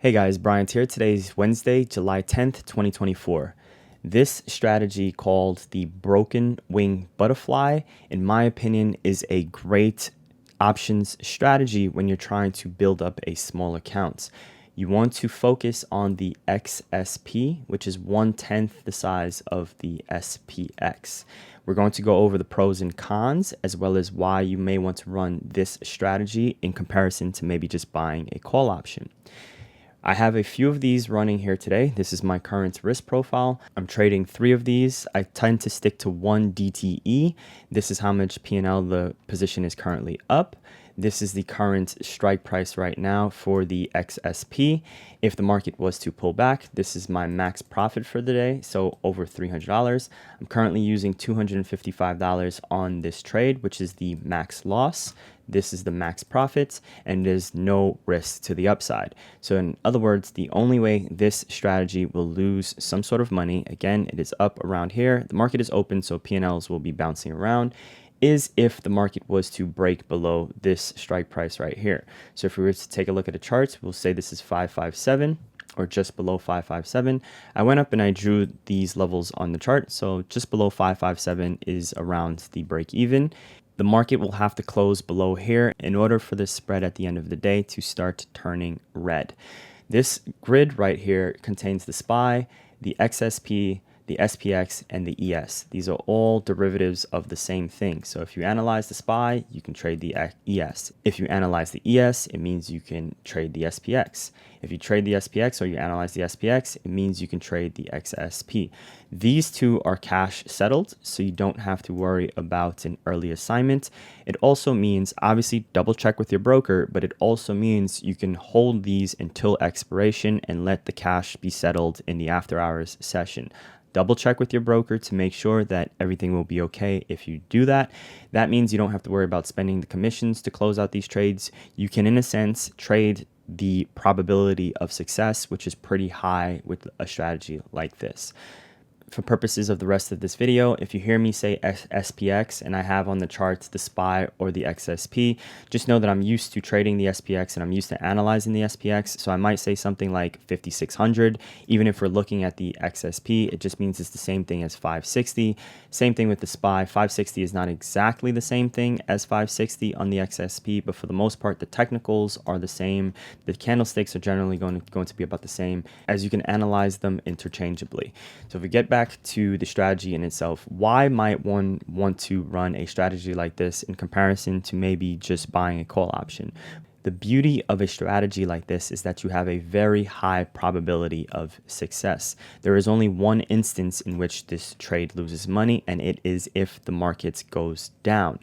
Hey guys, Bryant here. Today's Wednesday, July 10th, 2024. This strategy called the broken wing butterfly, in my opinion, is a great options strategy when you're trying to build up a small account. You want to focus on the XSP, which is 1/10 the size of the SPX. We're going to go over the pros and cons, as well as why you may want to run this strategy in comparison to maybe just buying a call option. I have a few of these running here today. This is my current risk profile. I'm trading 3 of these. I tend to stick to 1 DTE. This is how much P&L the position is currently up. This is the current strike price right now for the XSP. If the market was to pull back, this is my max profit for the day, so over $300. I'm currently using $255 on this trade, which is the max loss. This is the max profit, and there's no risk to the upside. So in other words, the only way this strategy will lose some sort of money, again, it is up around here. The market is open, so P&Ls will be bouncing around, is if the market was to break below this strike price right here. So if we were to take a look at the charts, we'll say this is 557 or just below 557. I went up and I drew these levels on the chart. So just below 557 is around the break even. The market will have to close below here in order for this spread at the end of the day to start turning red. This grid right here contains the SPY, the XSP, the SPX, and the ES. These are all derivatives of the same thing. So if you analyze the SPY, you can trade the ES. If you analyze the ES, it means you can trade the SPX. If you trade the SPX or you analyze the SPX, it means you can trade the XSP. These two are cash settled, so you don't have to worry about an early assignment. It also means, obviously, double check with your broker, but it also means you can hold these until expiration and let the cash be settled in the after hours session. Double check with your broker to make sure that everything will be okay if you do that. That means you don't have to worry about spending the commissions to close out these trades. You can, in a sense, trade the probability of success, which is pretty high with a strategy like this. For purposes of the rest of this video, if you hear me say SPX and I have on the charts the SPY or the XSP, just know that I'm used to trading the SPX and I'm used to analyzing the SPX. So I might say something like 5,600. Even if we're looking at the XSP, it just means it's the same thing as 560. Same thing with the SPY. 560 is not exactly the same thing as 560 on the XSP, but for the most part, the technicals are the same. The candlesticks are generally going to be about the same, as you can analyze them interchangeably. So if we get back to the strategy in itself, why might one want to run a strategy like this in comparison to maybe just buying a call option? The beauty of a strategy like this is that you have a very high probability of success. There is only one instance in which this trade loses money, and it is if the market goes down.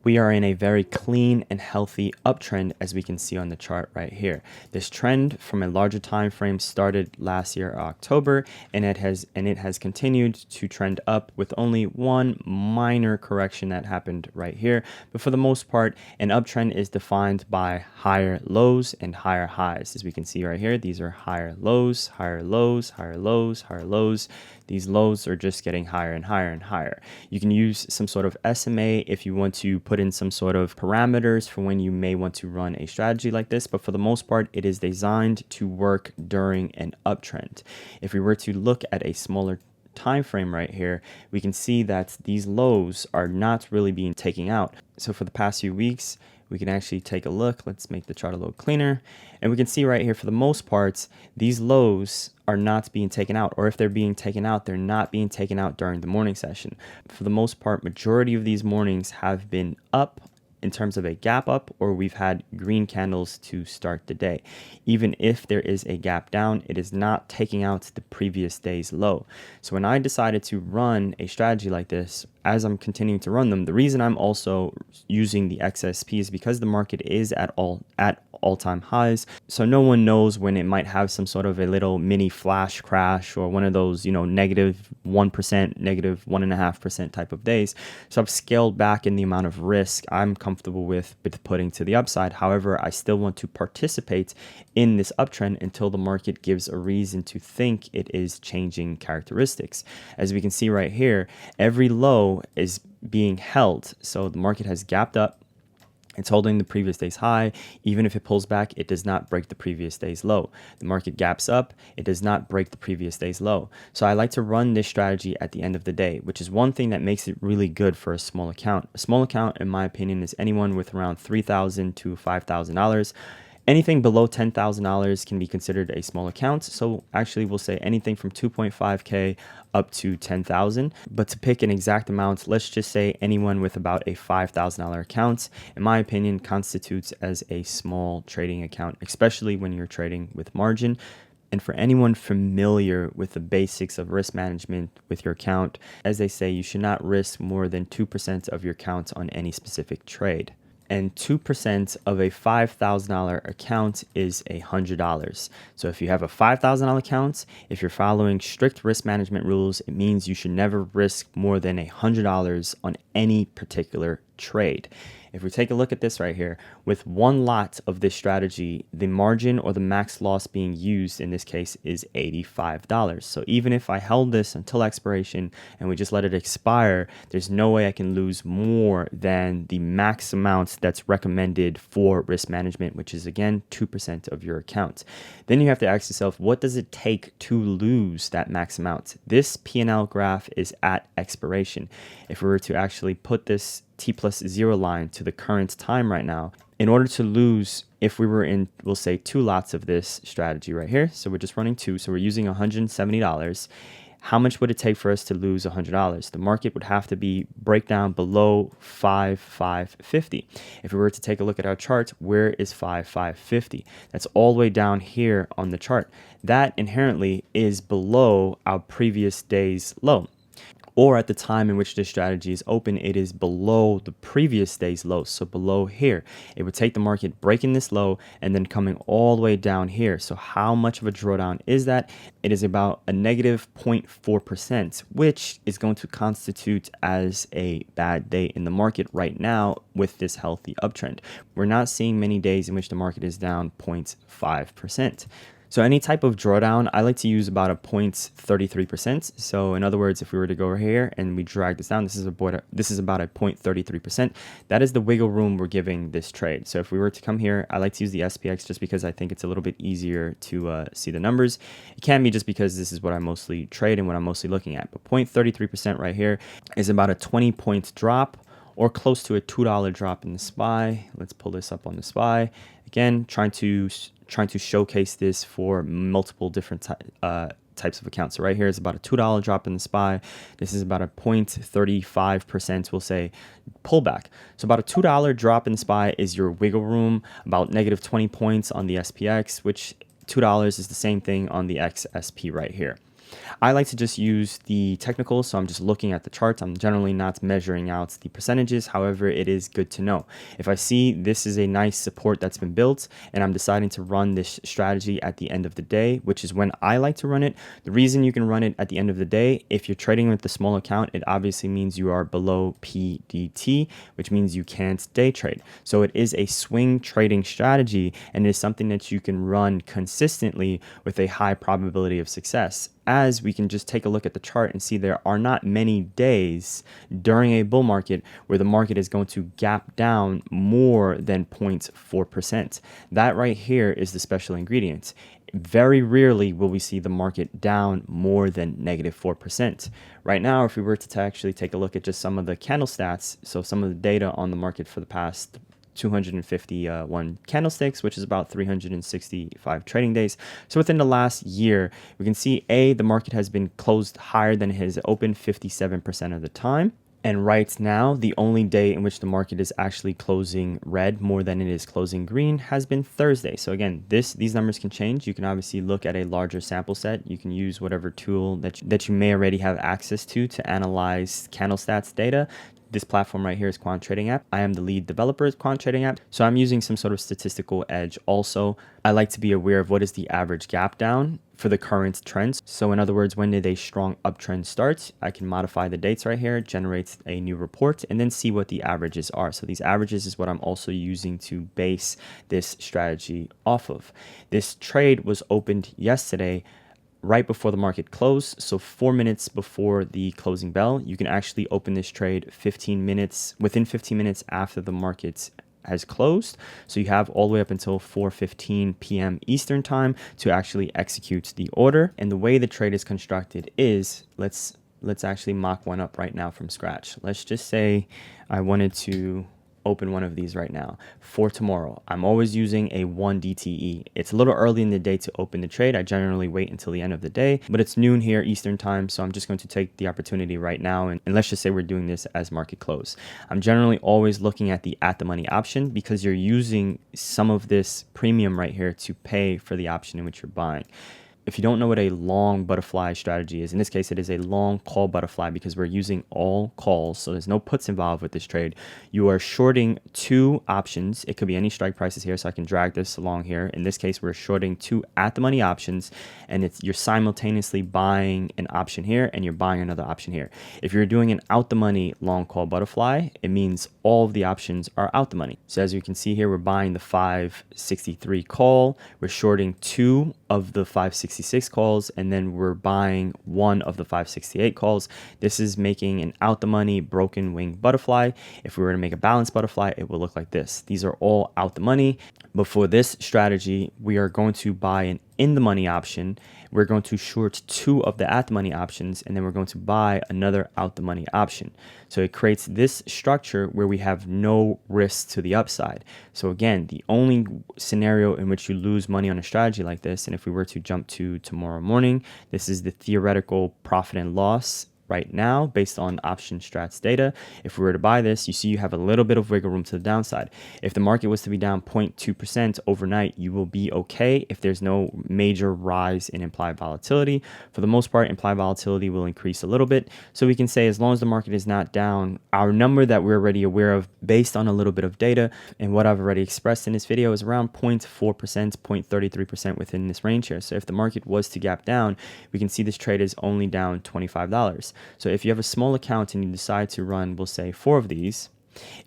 We are in a very clean and healthy uptrend, as we can see on the chart right here. This trend from a larger time frame started last year, October, and it has continued to trend up with only one minor correction that happened right here. But for the most part, an uptrend is defined by higher lows and higher highs. As we can see right here, these are higher lows, higher lows, higher lows, higher lows. These lows are just getting higher and higher and higher. You can use some sort of SMA if you want to put in some sort of parameters for when you may want to run a strategy like this, but for the most part, it is designed to work during an uptrend. If we were to look at a smaller time frame right here, we can see that these lows are not really being taken out. So for the past few weeks, we can actually take a look. Let's make the chart a little cleaner. And we can see right here, for the most part, these lows are not being taken out. Or if they're being taken out, they're not being taken out during the morning session. For the most part, majority of these mornings have been up in terms of a gap up, or we've had green candles to start the day. Even if there is a gap down, it is not taking out the previous day's low. So when I decided to run a strategy like this, as I'm continuing to run them, the reason I'm also using the XSP is because the market is at all-time highs. So no one knows when it might have some sort of a little mini flash crash or one of those, negative 1%, negative 1.5% type of days. So I've scaled back in the amount of risk I'm comfortable with putting to the upside. However, I still want to participate in this uptrend until the market gives a reason to think it is changing characteristics. As we can see right here, every low is being held. So the market has gapped up. It's holding the previous day's high. Even if it pulls back, it does not break the previous day's low. The market gaps up, it does not break the previous day's low. So I like to run this strategy at the end of the day, which is one thing that makes it really good for a small account. A small account, in my opinion, is anyone with around $3,000 to $5,000. Anything below $10,000 can be considered a small account. So actually we'll say anything from 2.5K up to 10,000. But to pick an exact amount, let's just say anyone with about a $5,000 account, in my opinion, constitutes as a small trading account, especially when you're trading with margin. And for anyone familiar with the basics of risk management with your account, as they say, you should not risk more than 2% of your account on any specific trade. And 2% of a $5,000 account is $100. So if you have a $5,000 account, if you're following strict risk management rules, it means you should never risk more than $100 on any particular trade. If we take a look at this right here, with one lot of this strategy, the margin or the max loss being used in this case is $85. So even if I held this until expiration and we just let it expire, there's no way I can lose more than the max amount that's recommended for risk management, which is again 2% of your account. Then you have to ask yourself, what does it take to lose that max amount? This P&L graph is at expiration. If we were to actually put this T+0 line to the current time right now, in order to lose, if we were in, we'll say 2 lots of this strategy right here, so we're just running 2, so we're using $170, how much would it take for us to lose $100? The market would have to be break down below 5,550. If we were to take a look at our chart, where is 5,550? That's all the way down here on the chart. That inherently is below our previous day's low. Or at the time in which this strategy is open, it is below the previous day's low. So below here, it would take the market breaking this low and then coming all the way down here. So how much of a drawdown is that? It is about a negative 0.4%, which is going to constitute as a bad day in the market right now with this healthy uptrend. We're not seeing many days in which the market is down 0.5%. So any type of drawdown, I like to use about a 0.33%. So in other words, if we were to go over here and we drag this down, this is about a 0.33%. That is the wiggle room we're giving this trade. So if we were to come here, I like to use the SPX just because I think it's a little bit easier to see the numbers. It can be just because this is what I mostly trade and what I'm mostly looking at. But 0.33% right here is about a 20-point drop, or close to a $2 drop in the SPY. Let's pull this up on the SPY. Again, trying to showcase this for multiple different types of accounts. So right here is about a $2 drop in the SPY. This is about a 0.35%, we'll say, pullback. So about a $2 drop in the SPY is your wiggle room, about negative 20 points on the SPX, which $2 is the same thing on the XSP right here. I like to just use the technical, so I'm just looking at the charts. I'm generally not measuring out the percentages. However, it is good to know. If I see this is a nice support that's been built and I'm deciding to run this strategy at the end of the day, which is when I like to run it. The reason you can run it at the end of the day, if you're trading with the small account, it obviously means you are below PDT, which means you can't day trade. So it is a swing trading strategy and it is something that you can run consistently with a high probability of success. As we can just take a look at the chart and see there are not many days during a bull market where the market is going to gap down more than 0.4%. That right here is the special ingredient. Very rarely will we see the market down more than negative 4%. Right now, if we were to actually take a look at just some of the candle stats, so some of the data on the market for the past 251 candlesticks, which is about 365 trading days. So within the last year, we can see the market has been closed higher than it has opened 57% of the time. And right now, the only day in which the market is actually closing red more than it is closing green has been Thursday. So again, these numbers can change. You can obviously look at a larger sample set. You can use whatever tool that you may already have access to analyze candle stats data. This platform right here is Quant Trading App. I am the lead developer of Quant Trading App, so I'm using some sort of statistical edge also. I like to be aware of what is the average gap down for the current trends. So in other words, when did a strong uptrend start? I can modify the dates right here, generate a new report, and then see what the averages are. So these averages is what I'm also using to base this strategy off of. This trade was opened yesterday, right before the market closed, so 4 minutes before the closing bell. You can actually open this trade within 15 minutes after the market has closed. So you have all the way up until 4:15 p.m. Eastern time to actually execute the order. And the way the trade is constructed is, let's actually mock one up right now from scratch. Let's just say I wanted to open one of these right now for tomorrow. I'm always using a 1 DTE. It's a little early in the day to open the trade. I generally wait until the end of the day, but it's noon here Eastern time, so I'm just going to take the opportunity right now, and let's just say we're doing this as market close. I'm generally always looking at the at the money option because you're using some of this premium right here to pay for the option in which you're buying. If you don't know what a long butterfly strategy is, in this case, it is a long call butterfly because we're using all calls. So there's no puts involved with this trade. You are shorting two options. It could be any strike prices here. So I can drag this along here. In this case, we're shorting two at the money options, and you're simultaneously buying an option here and you're buying another option here. If you're doing an out the money long call butterfly, it means all of the options are out the money. So as you can see here, we're buying the 563 call. We're shorting two of the 566 calls, and then we're buying one of the 568 calls. This is making an out the money broken wing butterfly. If we were to make a balanced butterfly, it will look like this. These are all out the money. But for this strategy, we are going to buy an in the money option. We're going to short two of the at the money options, and then we're going to buy another out the money option. So it creates this structure where we have no risk to the upside. So again, the only scenario in which you lose money on a strategy like this, and if we were to jump to tomorrow morning, this is the theoretical profit and loss right now based on OptionStrat's data. If we were to buy this, you see you have a little bit of wiggle room to the downside. If the market was to be down 0.2% overnight, you will be okay if there's no major rise in implied volatility. For the most part, implied volatility will increase a little bit. So we can say as long as the market is not down, our number that we're already aware of based on a little bit of data and what I've already expressed in this video is around 0.4%, 0.33% within this range here. So if the market was to gap down, we can see this trade is only down $25. So if you have a small account and you decide to run, we'll say 4 of these,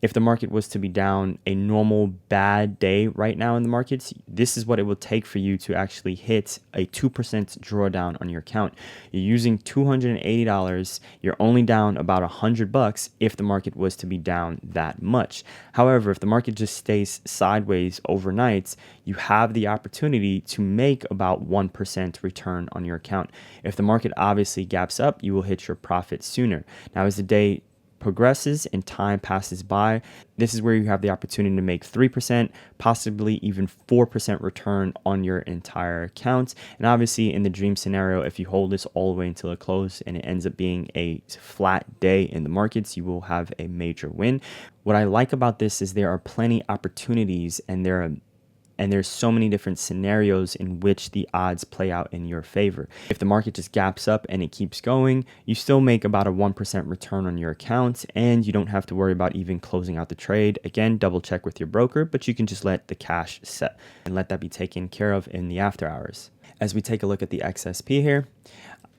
if the market was to be down a normal bad day right now in the markets, this is what it will take for you to actually hit a 2% drawdown on your account. You're using $280. You're only down about $100 if the market was to be down that much. However, if the market just stays sideways overnight, you have the opportunity to make about 1% return on your account. If the market obviously gaps up, you will hit your profit sooner. Now, as the day progresses and time passes by, this is where you have the opportunity to make 3%, possibly even 4% return on your entire account. And obviously in the dream scenario, if you hold this all the way until it closes and it ends up being a flat day in the markets, you will have a major win. What I like about this is there are plenty opportunities, and there's so many different scenarios in which the odds play out in your favor. If the market just gaps up and it keeps going, you still make about a 1% return on your account, and you don't have to worry about even closing out the trade. Again, double check with your broker, but you can just let the cash set and let that be taken care of in the after hours. As we take a look at the XSP here,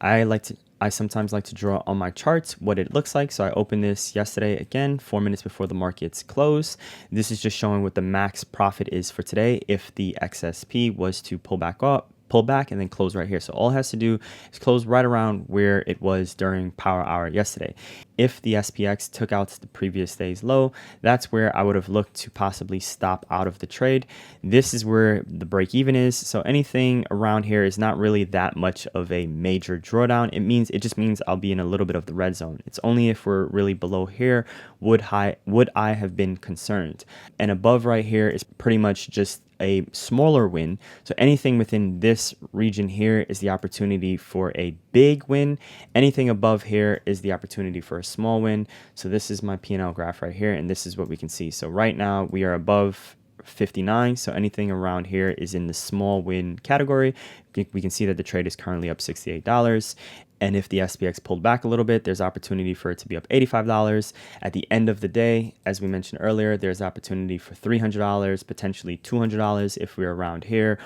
I sometimes like to draw on my charts what it looks like. So I opened this yesterday, again, 4 minutes before the markets close. This is just showing what the max profit is for today if the XSP was to pull back, and then close right here. So all it has to do is close right around where it was during power hour yesterday. If the SPX took out the previous day's low, that's where I would have looked to possibly stop out of the trade. This is where the break even is. So anything around here is not really that much of a major drawdown. It just means I'll be in a little bit of the red zone. It's only if we're really below here would I have been concerned. And above right here is pretty much just a smaller win. So anything within this region here is the opportunity for a big win. Anything above here is the opportunity for a small win. So this is my P&L graph right here, and this is what we can see. So right now we are above 59, so anything around here is in the small win category. We can see that the trade is currently up $68. And if the SPX pulled back a little bit, there's opportunity for it to be up $85. At the end of the day, as we mentioned earlier, there's opportunity for $300, potentially $200 if we're around here,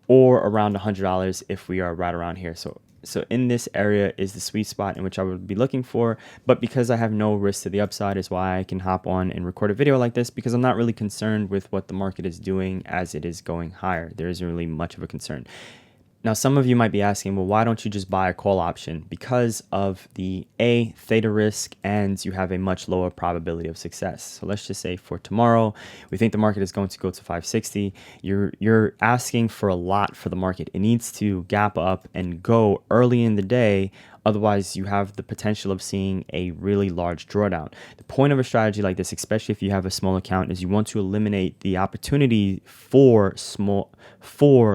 or around $100 if we are right around here. So in this area is the sweet spot in which I would be looking for. But because I have no risk to the upside is why I can hop on and record a video like this, because I'm not really concerned with what the market is doing as it is going higher. There isn't really much of a concern. Now, some of you might be asking, well, why don't you just buy a call option? Because of the theta risk, and you have a much lower probability of success. So let's just say for tomorrow, we think the market is going to go to 560. You're asking for a lot for the market. It needs to gap up and go early in the day. Otherwise, you have the potential of seeing a really large drawdown. The point of a strategy like this, especially if you have a small account, is you want to eliminate the opportunity for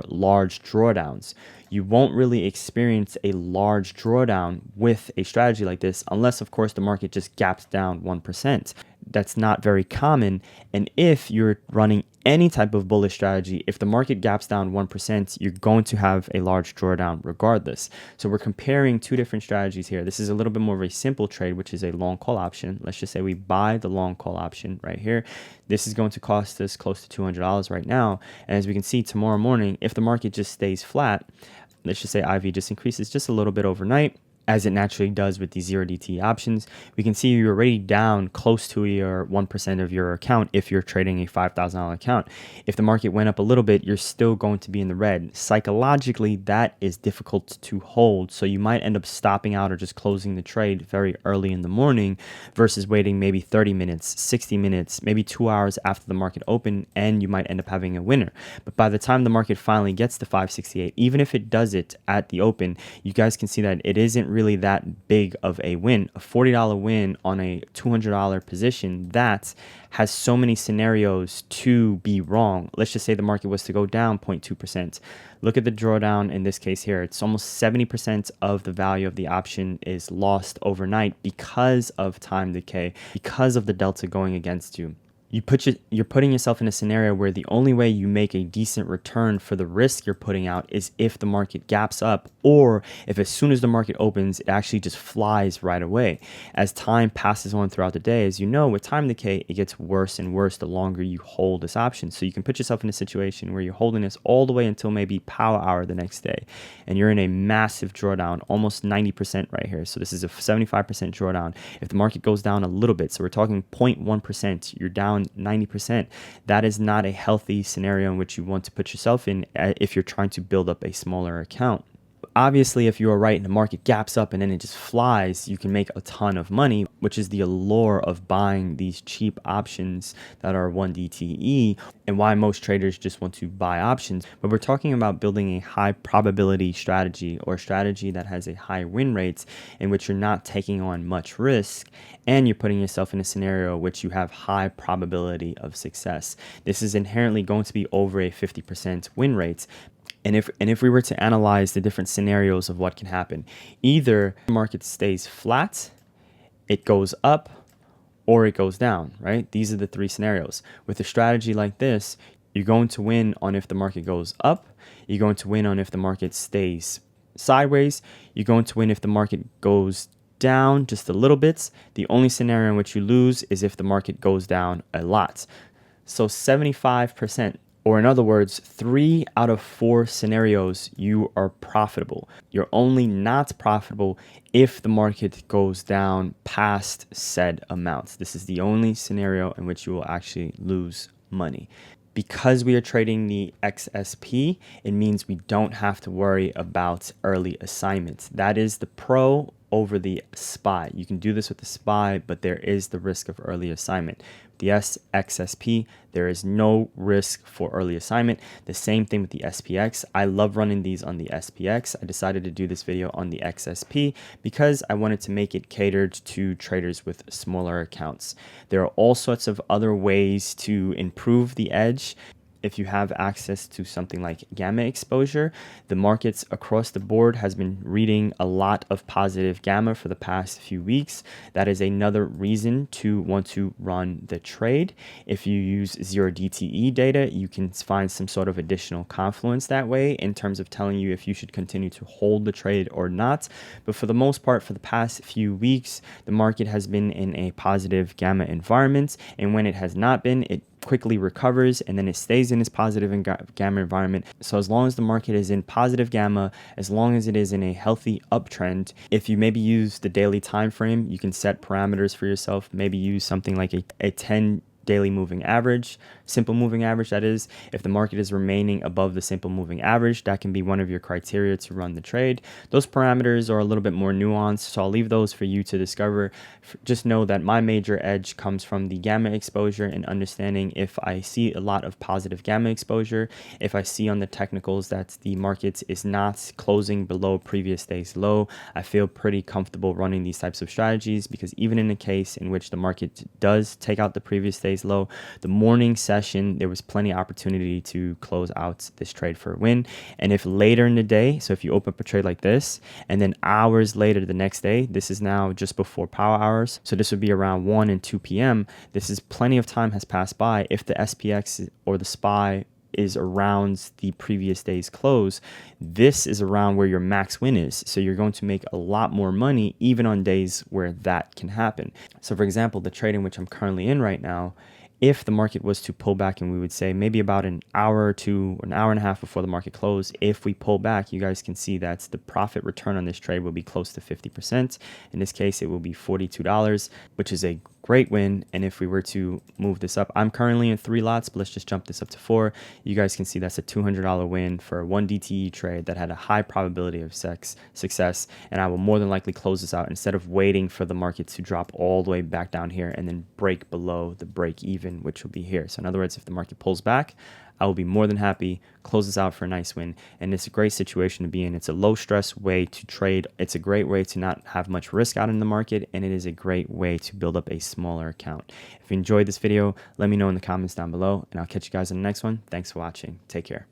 large drawdowns. You won't really experience a large drawdown with a strategy like this unless, of course, the market just gaps down 1%. That's not very common. And if you're running any type of bullish strategy, if the market gaps down 1%, you're going to have a large drawdown regardless. So we're comparing two different strategies here. This is a little bit more of a simple trade, which is a long call option. Let's just say we buy the long call option right here. This is going to cost us close to $200 right now. And as we can see, tomorrow morning, if the market just stays flat, let's just say IV just increases just a little bit overnight, as it naturally does with these 0DTE options, we can see you're already down close to your 1% of your account if you're trading a $5,000 account. If the market went up a little bit, you're still going to be in the red. Psychologically, that is difficult to hold, so you might end up stopping out or just closing the trade very early in the morning versus waiting maybe 30 minutes, 60 minutes, maybe 2 hours after the market opened, and you might end up having a winner. But by the time the market finally gets to 568, even if it does it at the open, you guys can see that it isn't really that big of a win. A $40 win on a $200 position, that has so many scenarios to be wrong. Let's just say the market was to go down 0.2%. Look at the drawdown in this case here. It's almost 70% of the value of the option is lost overnight because of time decay, because of the delta going against you. You're putting yourself in a scenario where the only way you make a decent return for the risk you're putting out is if the market gaps up, or if as soon as the market opens, it actually just flies right away. As time passes on throughout the day, as you know, with time decay, it gets worse and worse the longer you hold this option. So you can put yourself in a situation where you're holding this all the way until maybe power hour the next day, and you're in a massive drawdown, almost 90% right here. So this is a 75% drawdown. If the market goes down a little bit, so we're talking 0.1%, you're down 90%. That is not a healthy scenario in which you want to put yourself in if you're trying to build up a smaller account. Obviously, if you are right and the market gaps up and then it just flies, you can make a ton of money, which is the allure of buying these cheap options that are 1DTE and why most traders just want to buy options. But we're talking about building a high probability strategy, or a strategy that has a high win rates in which you're not taking on much risk and you're putting yourself in a scenario in which you have high probability of success. This is inherently going to be over a 50% win rate. And if we were to analyze the different scenarios of what can happen, either the market stays flat, it goes up, or it goes down, right? These are the three scenarios. With a strategy like this, you're going to win on if the market goes up, you're going to win on if the market stays sideways, you're going to win if the market goes down just a little bit. The only scenario in which you lose is if the market goes down a lot. So 75%. Or in other words, 3 out of 4 scenarios, you are profitable. You're only not profitable if the market goes down past said amounts. This is the only scenario in which you will actually lose money. Because we are trading the XSP, it means we don't have to worry about early assignments. That is the pro over the SPY. You can do this with the SPY, but there is the risk of early assignment. The XSP, there is no risk for early assignment. The same thing with the SPX. I love running these on the SPX. I decided to do this video on the XSP because I wanted to make it catered to traders with smaller accounts. There are all sorts of other ways to improve the edge. If you have access to something like gamma exposure, the markets across the board has been reading a lot of positive gamma for the past few weeks. That is another reason to want to run the trade. If you use 0DTE data, you can find some sort of additional confluence that way in terms of telling you if you should continue to hold the trade or not. But for the most part, for the past few weeks, the market has been in a positive gamma environment, and when it has not been, it quickly recovers and then it stays in its positive gamma environment. So as long as the market is in positive gamma, as long as it is in a healthy uptrend, if you maybe use the daily time frame, you can set parameters for yourself. Maybe use something like a 10 daily moving average simple moving average, that is. If the market is remaining above the simple moving average, that can be one of your criteria to run the trade. Those parameters are a little bit more nuanced, so I'll leave those for you to discover. Just know that my major edge comes from the gamma exposure and understanding if I see a lot of positive gamma exposure, if I see on the technicals that the market is not closing below previous day's low, I feel pretty comfortable running these types of strategies, because even in a case in which the market does take out the previous day's low, the morning session, there was plenty of opportunity to close out this trade for a win. And if later in the day, so if you open up a trade like this, and then hours later the next day, this is now just before power hours, so this would be around 1 and 2 p.m., this is plenty of time has passed by. If the SPX or the SPY is around the previous day's close, this is around where your max win is. So you're going to make a lot more money even on days where that can happen. So for example, the trade in which I'm currently in right now, if the market was to pull back, and we would say maybe about an hour or two, or an hour and a half before the market closed, if we pull back, you guys can see that the profit return on this trade will be close to 50%. In this case, it will be $42, which is a great win. And if we were to move this up, I'm currently in 3 lots, but let's just jump this up to 4. You guys can see that's a $200 win for a 1 DTE trade that had a high probability of success. And I will more than likely close this out instead of waiting for the market to drop all the way back down here and then break below the break even, which will be here. So in other words, if the market pulls back, I will be more than happy, close this out for a nice win. And it's a great situation to be in. It's a low stress way to trade. It's a great way to not have much risk out in the market. And it is a great way to build up a smaller account. If you enjoyed this video, let me know in the comments down below, and I'll catch you guys in the next one. Thanks for watching. Take care.